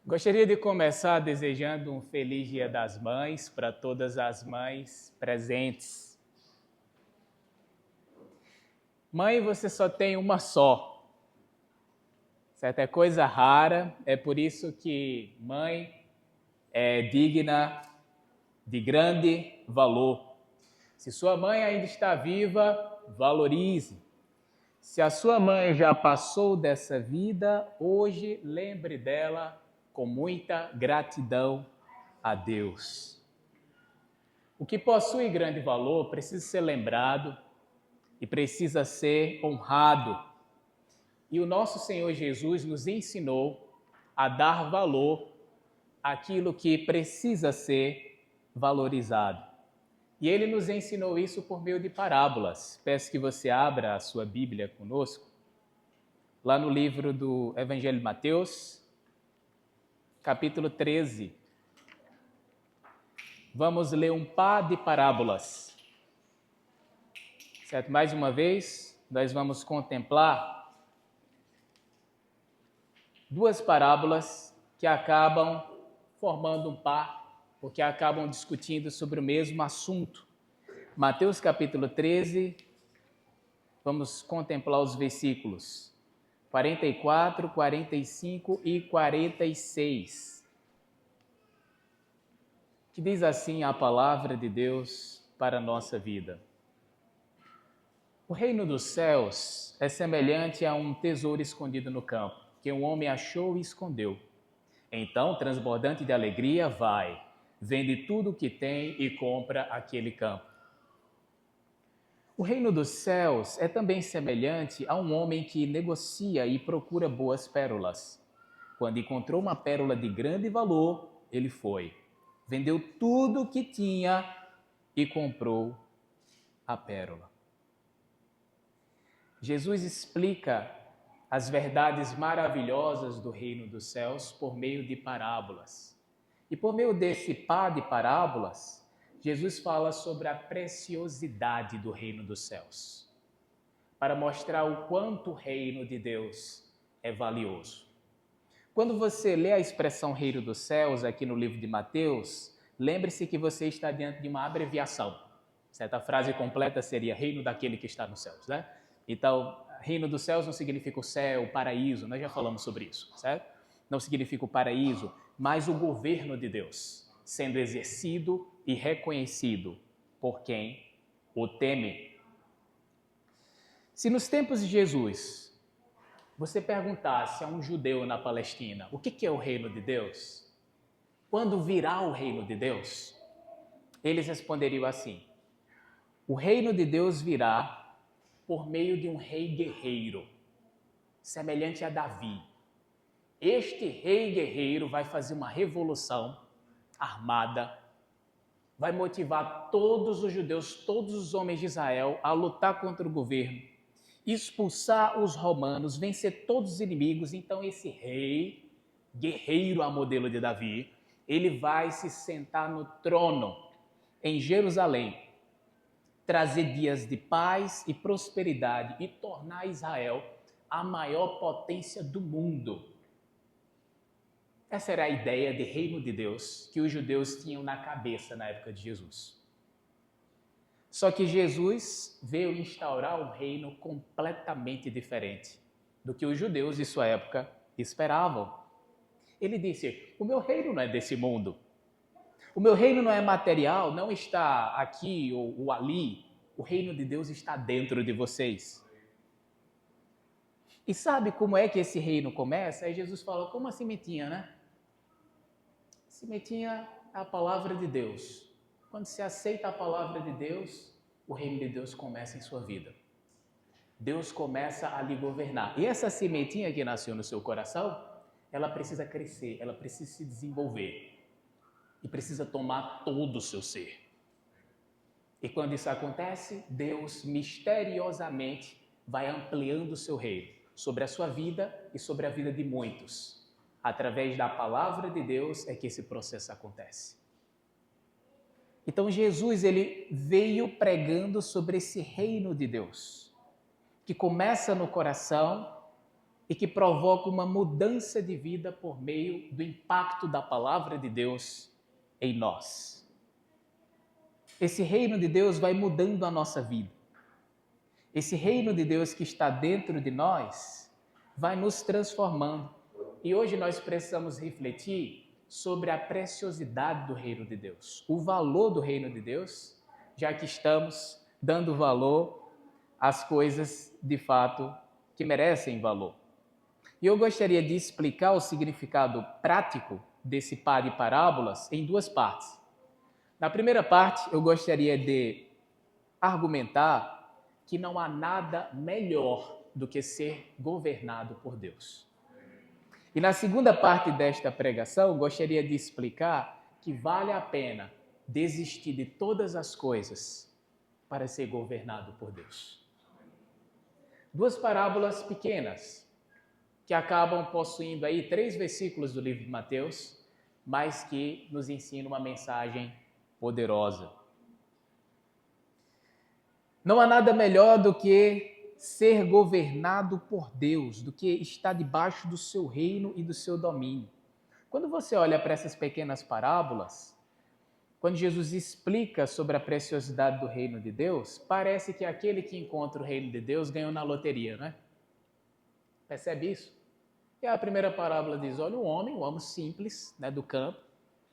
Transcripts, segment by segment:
Gostaria de começar desejando um feliz Dia das Mães para todas as mães presentes. Mãe, você só tem uma só. Certo? É coisa rara, é por isso que mãe é digna de grande valor. Se sua mãe ainda está viva, valorize. Se a sua mãe já passou dessa vida, hoje lembre dela com muita gratidão a Deus. O que possui grande valor precisa ser lembrado e precisa ser honrado. E o nosso Senhor Jesus nos ensinou a dar valor àquilo que precisa ser valorizado. E ele nos ensinou isso por meio de parábolas. Peço que você abra a sua Bíblia conosco, lá no livro do Evangelho de Mateus, capítulo 13. Vamos ler um par de parábolas. Certo? Mais uma vez, nós vamos contemplar duas parábolas que acabam formando um par, porque acabam discutindo sobre o mesmo assunto. Mateus capítulo 13, vamos contemplar os versículos 44, 45 e 46. Que diz assim a palavra de Deus para a nossa vida. O reino dos céus é semelhante a um tesouro escondido no campo, que um homem achou e escondeu. Então, transbordante de alegria, vai, vende tudo o que tem e compra aquele campo. O reino dos céus é também semelhante a um homem que negocia e procura boas pérolas. Quando encontrou uma pérola de grande valor, ele foi, vendeu tudo o que tinha e comprou a pérola. Jesus explica as verdades maravilhosas do reino dos céus por meio de parábolas. E por meio desse par de parábolas, Jesus fala sobre a preciosidade do reino dos céus, para mostrar o quanto o reino de Deus é valioso. Quando você lê a expressão reino dos céus aqui no livro de Mateus, lembre-se que você está diante de uma abreviação. Certa frase completa seria reino daquele que está nos céus, né? Então, reino dos céus não significa o céu, o paraíso, nós já falamos sobre isso, certo? Não significa o paraíso, mas o governo de Deus, sendo exercido e reconhecido por quem o teme. Se nos tempos de Jesus você perguntasse a um judeu na Palestina o que é o reino de Deus, quando virá o reino de Deus, eles responderiam assim: o reino de Deus virá por meio de um rei guerreiro, semelhante a Davi. Este rei guerreiro vai fazer uma revolução armada, vai motivar todos os judeus, todos os homens de Israel a lutar contra o governo, expulsar os romanos, vencer todos os inimigos. Então esse rei guerreiro a modelo de Davi, ele vai se sentar no trono em Jerusalém, trazer dias de paz e prosperidade e tornar Israel a maior potência do mundo. Essa era a ideia de reino de Deus que os judeus tinham na cabeça na época de Jesus. Só que Jesus veio instaurar um reino completamente diferente do que os judeus de sua época esperavam. Ele disse: o meu reino não é desse mundo. O meu reino não é material, não está aqui ou ali. O reino de Deus está dentro de vocês. E sabe como é que esse reino começa? Aí Jesus fala, como a sementinha, né? Sementinha é a palavra de Deus. Quando você aceita a palavra de Deus, o reino de Deus começa em sua vida. Deus começa a lhe governar. E essa sementinha que nasceu no seu coração, ela precisa crescer, ela precisa se desenvolver. E precisa tomar todo o seu ser. E quando isso acontece, Deus misteriosamente vai ampliando o seu reino sobre a sua vida e sobre a vida de muitos. Através da palavra de Deus é que esse processo acontece. Então Jesus, ele veio pregando sobre esse reino de Deus, que começa no coração e que provoca uma mudança de vida por meio do impacto da palavra de Deus em nós. Esse reino de Deus vai mudando a nossa vida. Esse reino de Deus que está dentro de nós vai nos transformando. E hoje nós precisamos refletir sobre a preciosidade do reino de Deus, o valor do reino de Deus, já que estamos dando valor às coisas de fato que merecem valor. E eu gostaria de explicar o significado prático desse par de parábolas em duas partes. Na primeira parte, eu gostaria de argumentar que não há nada melhor do que ser governado por Deus. E na segunda parte desta pregação, eu gostaria de explicar que vale a pena desistir de todas as coisas para ser governado por Deus. Duas parábolas pequenas, que acabam possuindo aí 3 versículos do livro de Mateus, mas que nos ensinam uma mensagem poderosa. Não há nada melhor do que ser governado por Deus, do que estar debaixo do seu reino e do seu domínio. Quando você olha para essas pequenas parábolas, quando Jesus explica sobre a preciosidade do reino de Deus, parece que aquele que encontra o reino de Deus ganhou na loteria, né? Percebe isso? E a primeira parábola diz, olha, um homem simples, né, do campo,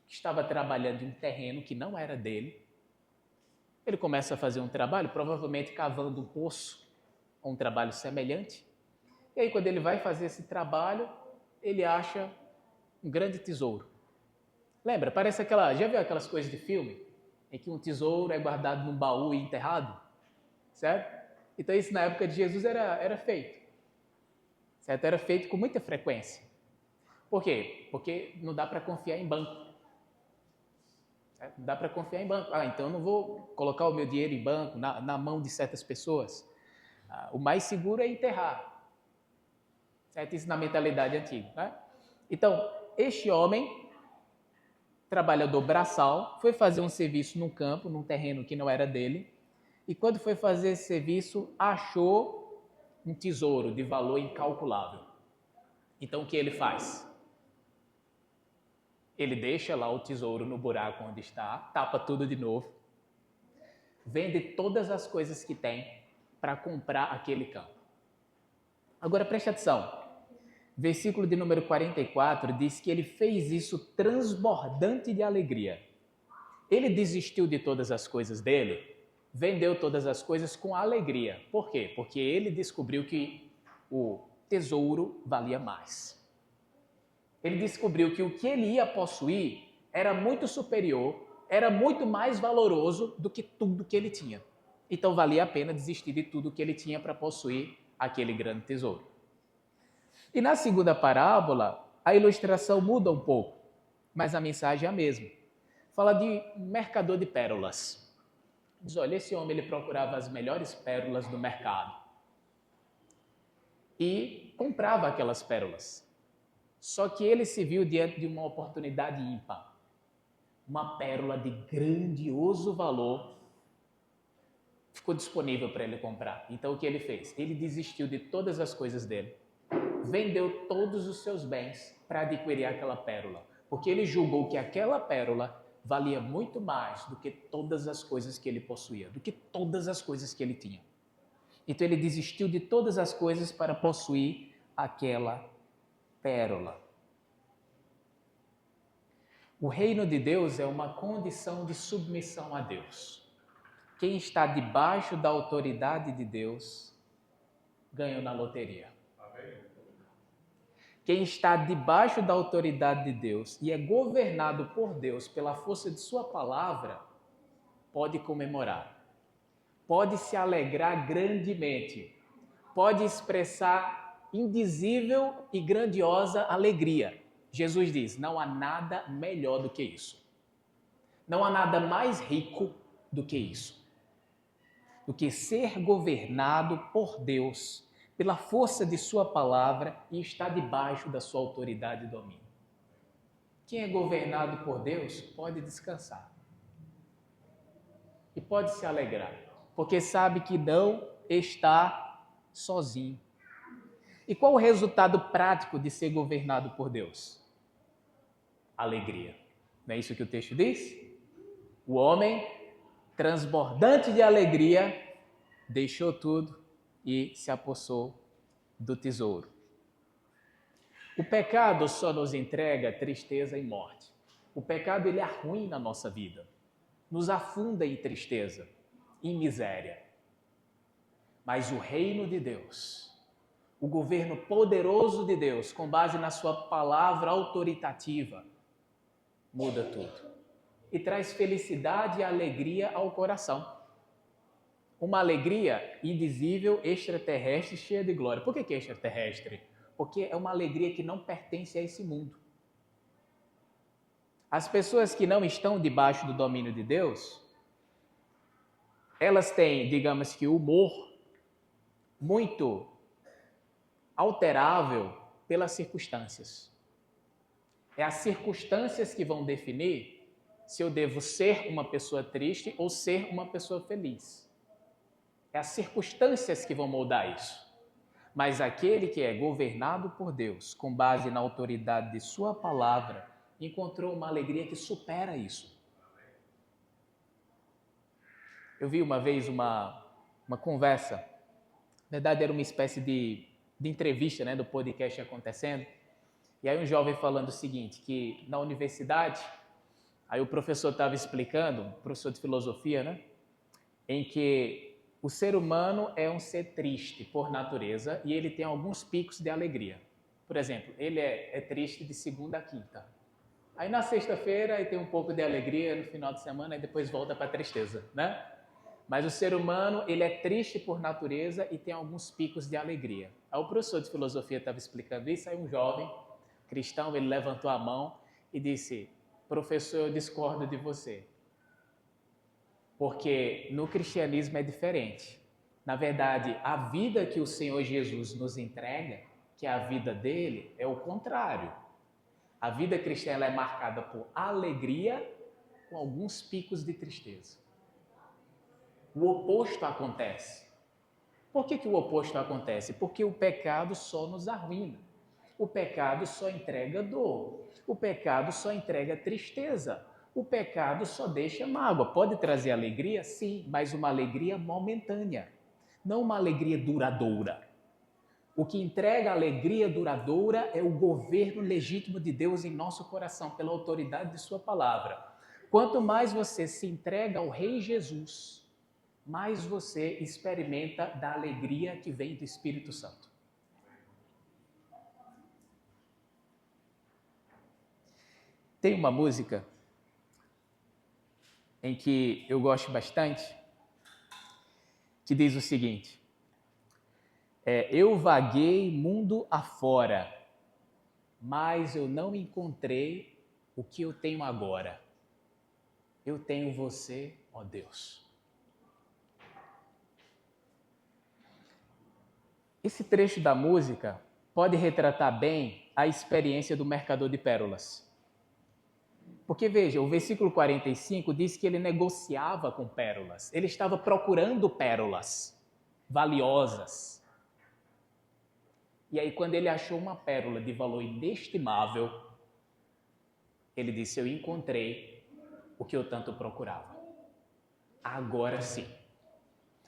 que estava trabalhando em um terreno que não era dele. Ele começa a fazer um trabalho, provavelmente cavando um poço, ou um trabalho semelhante. E aí, quando ele vai fazer esse trabalho, ele acha um grande tesouro. Lembra? Parece já viu aquelas coisas de filme? Em que um tesouro é guardado num baú e enterrado? Certo? Então, isso na época de Jesus era feito. Certo? Era feito com muita frequência. Por quê? Porque não dá para confiar em banco. Não dá para confiar em banco. Então eu não vou colocar o meu dinheiro em banco, na mão de certas pessoas. O mais seguro é enterrar. Certo? Isso na mentalidade antiga. Né? Então, este homem, trabalhador braçal, foi fazer um serviço num campo, num terreno que não era dele. E quando foi fazer esse serviço, achou um tesouro de valor incalculável. Então, o que ele faz? Ele deixa lá o tesouro no buraco onde está, tapa tudo de novo, vende todas as coisas que tem para comprar aquele campo. Agora preste atenção, versículo de número 44 diz que ele fez isso transbordante de alegria. Ele desistiu de todas as coisas dele, vendeu todas as coisas com alegria. Por quê? Porque ele descobriu que o tesouro valia mais. Ele descobriu que o que ele ia possuir era muito superior, era muito mais valoroso do que tudo que ele tinha. Então valia a pena desistir de tudo que ele tinha para possuir aquele grande tesouro. E na segunda parábola, a ilustração muda um pouco, mas a mensagem é a mesma. Fala de um mercador de pérolas. Diz, olha, esse homem ele procurava as melhores pérolas do mercado e comprava aquelas pérolas. Só que ele se viu diante de uma oportunidade ímpar. Uma pérola de grandioso valor ficou disponível para ele comprar. Então o que ele fez? Ele desistiu de todas as coisas dele, vendeu todos os seus bens para adquirir aquela pérola, porque ele julgou que aquela pérola valia muito mais do que todas as coisas que ele possuía, do que todas as coisas que ele tinha. Então ele desistiu de todas as coisas para possuir aquela pérola. O reino de Deus é uma condição de submissão a Deus. Quem está debaixo da autoridade de Deus ganhou na loteria. Quem está debaixo da autoridade de Deus e é governado por Deus pela força de sua palavra, pode comemorar, pode se alegrar grandemente, pode expressar indizível e grandiosa alegria. Jesus diz, não há nada melhor do que isso. Não há nada mais rico do que isso. Do que ser governado por Deus, pela força de sua palavra e estar debaixo da sua autoridade e domínio. Quem é governado por Deus pode descansar. E pode se alegrar, porque sabe que não está sozinho. E qual o resultado prático de ser governado por Deus? Alegria. Não é isso que o texto diz? O homem, transbordante de alegria, deixou tudo e se apossou do tesouro. O pecado só nos entrega tristeza e morte. O pecado, ele arruína a nossa vida, nos afunda em tristeza, em miséria. Mas o reino de Deus, o governo poderoso de Deus, com base na sua palavra autoritativa, muda tudo e traz felicidade e alegria ao coração. Uma alegria indizível, extraterrestre, cheia de glória. Por que é extraterrestre? Porque é uma alegria que não pertence a esse mundo. As pessoas que não estão debaixo do domínio de Deus, elas têm, digamos que, humor muito alterável pelas circunstâncias. É as circunstâncias que vão definir se eu devo ser uma pessoa triste ou ser uma pessoa feliz. É as circunstâncias que vão moldar isso. Mas aquele que é governado por Deus, com base na autoridade de sua palavra, encontrou uma alegria que supera isso. Eu vi uma vez uma conversa, na verdade era uma espécie de entrevista, né, do podcast acontecendo, e aí um jovem falando o seguinte, que na universidade, aí o professor estava explicando, professor de filosofia, né, em que o ser humano é um ser triste por natureza e ele tem alguns picos de alegria. Por exemplo, ele é triste de segunda a quinta. Aí na sexta-feira ele tem um pouco de alegria, no final de semana e depois volta para a tristeza, né? Mas o ser humano, ele é triste por natureza e tem alguns picos de alegria. Aí o professor de filosofia estava explicando isso, aí um jovem cristão, ele levantou a mão e disse, professor, eu discordo de você. Porque no cristianismo é diferente. Na verdade, a vida que o Senhor Jesus nos entrega, que é a vida dele, é o contrário. A vida cristã ela é marcada por alegria com alguns picos de tristeza. O oposto acontece. Por que o oposto acontece? Porque o pecado só nos arruína. O pecado só entrega dor. O pecado só entrega tristeza. O pecado só deixa mágoa. Pode trazer alegria? Sim, mas uma alegria momentânea, não uma alegria duradoura. O que entrega alegria duradoura é o governo legítimo de Deus em nosso coração, pela autoridade de sua palavra. Quanto mais você se entrega ao Rei Jesus, mais você experimenta da alegria que vem do Espírito Santo. Tem uma música em que eu gosto bastante, que diz o seguinte, eu vaguei mundo afora, mas eu não encontrei o que eu tenho agora. Eu tenho você, ó Deus. Esse trecho da música pode retratar bem a experiência do mercador de pérolas. Porque veja, o versículo 45 diz que ele negociava com pérolas. Ele estava procurando pérolas valiosas. E aí quando ele achou uma pérola de valor inestimável, ele disse, eu encontrei o que eu tanto procurava. Agora sim.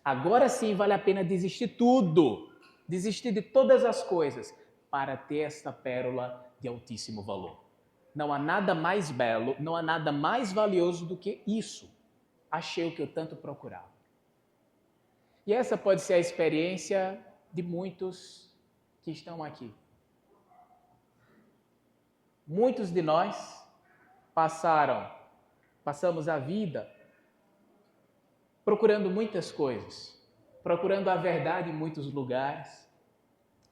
Agora sim vale a pena desistir tudo. Desistir de todas as coisas para ter esta pérola de altíssimo valor. Não há nada mais belo, não há nada mais valioso do que isso. Achei o que eu tanto procurava. E essa pode ser a experiência de muitos que estão aqui. Muitos de nós passamos a vida procurando muitas coisas, procurando a verdade em muitos lugares,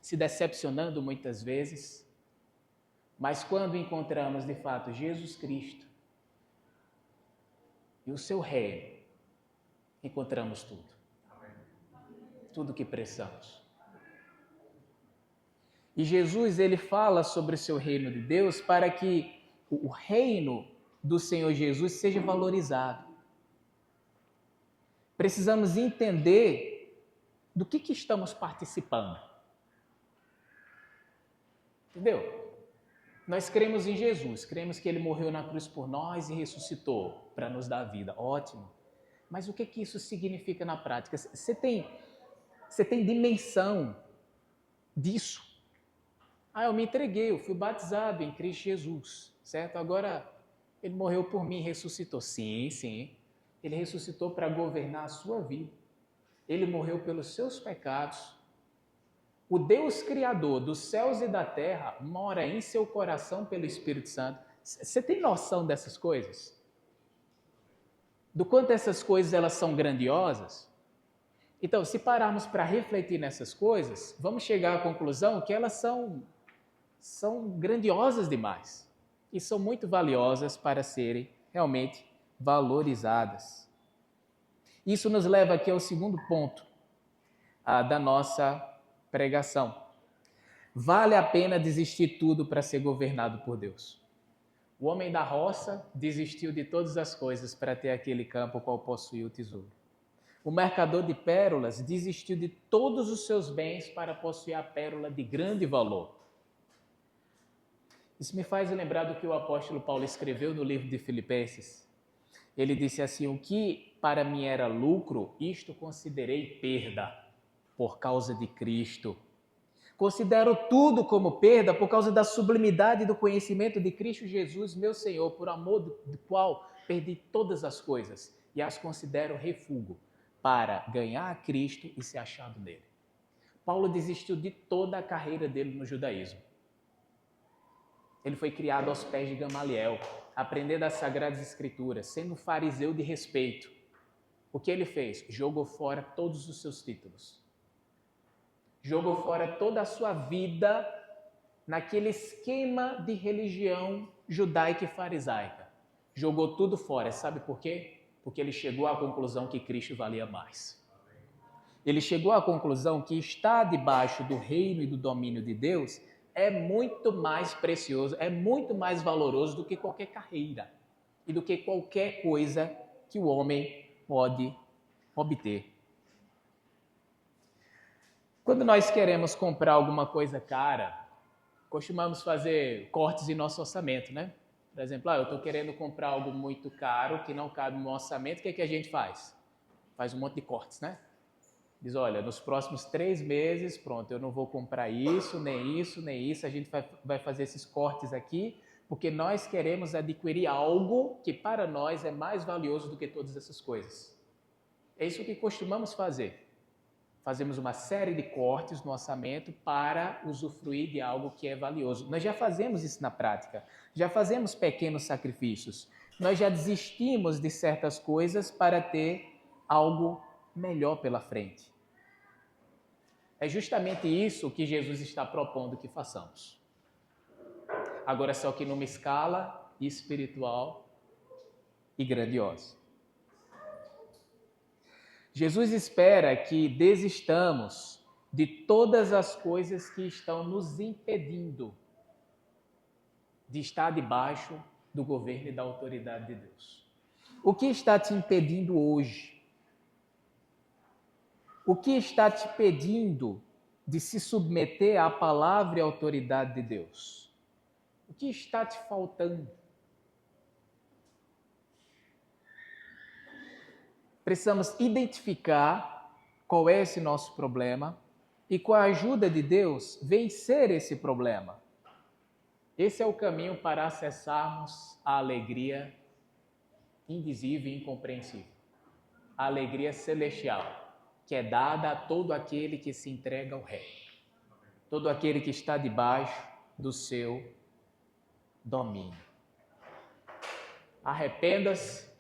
se decepcionando muitas vezes. Mas quando encontramos de fato Jesus Cristo e o seu reino, encontramos tudo. Tudo o que precisamos. E Jesus, ele fala sobre o seu reino de Deus para que o reino do Senhor Jesus seja valorizado. Precisamos entender do que estamos participando. Entendeu? Nós cremos em Jesus, cremos que Ele morreu na cruz por nós e ressuscitou para nos dar vida. Ótimo. Mas o que isso significa na prática? Você tem dimensão disso? Eu me entreguei, eu fui batizado em Cristo Jesus, certo? Agora, Ele morreu por mim e ressuscitou. Sim, sim. Ele ressuscitou para governar a sua vida. Ele morreu pelos seus pecados. O Deus Criador dos céus e da terra mora em seu coração pelo Espírito Santo. Você tem noção dessas coisas? Do quanto essas coisas elas são grandiosas? Então, se pararmos para refletir nessas coisas, vamos chegar à conclusão que elas são grandiosas demais e são muito valiosas para serem realmente valorizadas. Isso nos leva aqui ao segundo ponto da nossa pregação. Vale a pena desistir tudo para ser governado por Deus. O homem da roça desistiu de todas as coisas para ter aquele campo qual possuía o tesouro. O mercador de pérolas desistiu de todos os seus bens para possuir a pérola de grande valor. Isso me faz lembrar do que o apóstolo Paulo escreveu no livro de Filipenses. Ele disse assim: o que para mim era lucro, isto considerei perda por causa de Cristo. Considero tudo como perda por causa da sublimidade do conhecimento de Cristo Jesus, meu Senhor, por amor do qual perdi todas as coisas e as considero refúgio para ganhar a Cristo e ser achado nele. Paulo desistiu de toda a carreira dele no judaísmo. Ele foi criado aos pés de Gamaliel, aprendendo as Sagradas Escrituras, sendo fariseu de respeito. O que ele fez? Jogou fora todos os seus títulos. Jogou fora toda a sua vida naquele esquema de religião judaica e farisaica. Jogou tudo fora. Sabe por quê? Porque ele chegou à conclusão que Cristo valia mais. Ele chegou à conclusão que estar debaixo do reino e do domínio de Deus é muito mais precioso, é muito mais valoroso do que qualquer carreira e do que qualquer coisa que o homem pode obter. Quando nós queremos comprar alguma coisa cara, costumamos fazer cortes em nosso orçamento, né? Por exemplo, eu estou querendo comprar algo muito caro que não cabe no meu orçamento, o que a gente faz? Faz um monte de cortes, né? Diz, olha, nos próximos 3 meses, pronto, eu não vou comprar isso, nem isso, nem isso, a gente vai fazer esses cortes aqui, porque nós queremos adquirir algo que para nós é mais valioso do que todas essas coisas. É isso que costumamos fazer. Fazemos uma série de cortes no orçamento para usufruir de algo que é valioso. Nós já fazemos isso na prática, já fazemos pequenos sacrifícios. Nós já desistimos de certas coisas para ter algo melhor pela frente. É justamente isso que Jesus está propondo que façamos. Agora só que numa escala espiritual e grandiosa. Jesus espera que desistamos de todas as coisas que estão nos impedindo de estar debaixo do governo e da autoridade de Deus. O que está te impedindo hoje? O que está te impedindo de se submeter à palavra e à autoridade de Deus? O que está te faltando? Precisamos identificar qual é esse nosso problema e, com a ajuda de Deus, vencer esse problema. Esse é o caminho para acessarmos a alegria invisível e incompreensível. A alegria celestial, que é dada a todo aquele que se entrega ao Rei. Todo aquele que está debaixo do seu domínio. Arrependa-se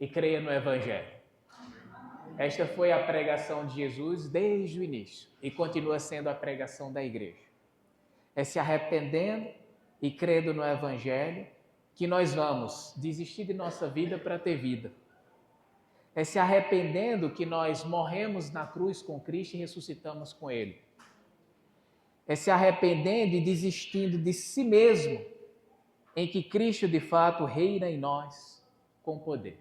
e creia no Evangelho. Esta foi a pregação de Jesus desde o início e continua sendo a pregação da igreja. É se arrependendo e crendo no Evangelho que nós vamos desistir de nossa vida para ter vida. É se arrependendo que nós morremos na cruz com Cristo e ressuscitamos com Ele. É se arrependendo e desistindo de si mesmo, em que Cristo de fato reina em nós com poder.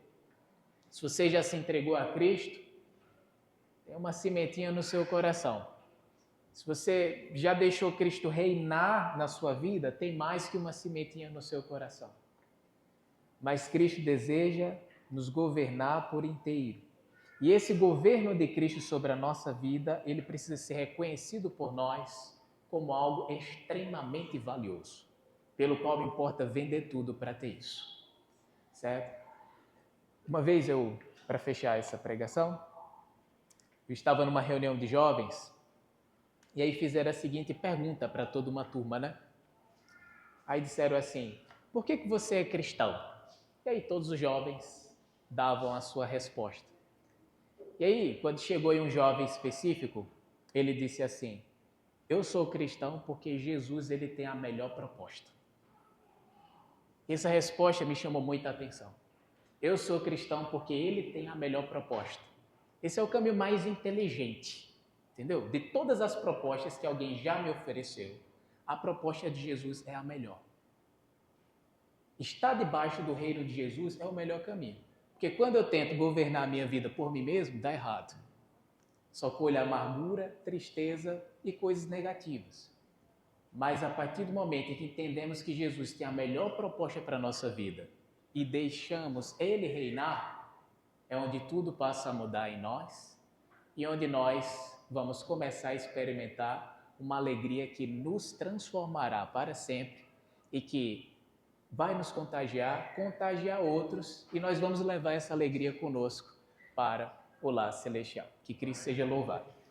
Se você já se entregou a Cristo, tem uma sementinha no seu coração. Se você já deixou Cristo reinar na sua vida, tem mais que uma sementinha no seu coração. Mas Cristo deseja nos governar por inteiro. E esse governo de Cristo sobre a nossa vida, ele precisa ser reconhecido por nós como algo extremamente valioso, pelo qual importa vender tudo para ter isso. Certo? Uma vez para fechar essa pregação, eu estava numa reunião de jovens e aí fizeram a seguinte pergunta para toda uma turma, né? Aí disseram assim: por que você é cristão? E aí todos os jovens davam a sua resposta. E aí, quando chegou aí um jovem específico, ele disse assim: eu sou cristão porque Jesus ele tem a melhor proposta. Essa resposta me chamou muita atenção. Eu sou cristão porque ele tem a melhor proposta. Esse é o caminho mais inteligente, entendeu? De todas as propostas que alguém já me ofereceu, a proposta de Jesus é a melhor. Estar debaixo do reino de Jesus é o melhor caminho. Porque quando eu tento governar a minha vida por mim mesmo, dá errado. Só colho amargura, tristeza e coisas negativas. Mas a partir do momento em que entendemos que Jesus tem a melhor proposta para a nossa vida e deixamos Ele reinar, é onde tudo passa a mudar em nós e onde nós vamos começar a experimentar uma alegria que nos transformará para sempre e que vai nos contagiar outros e nós vamos levar essa alegria conosco para o lar celestial. Que Cristo seja louvado.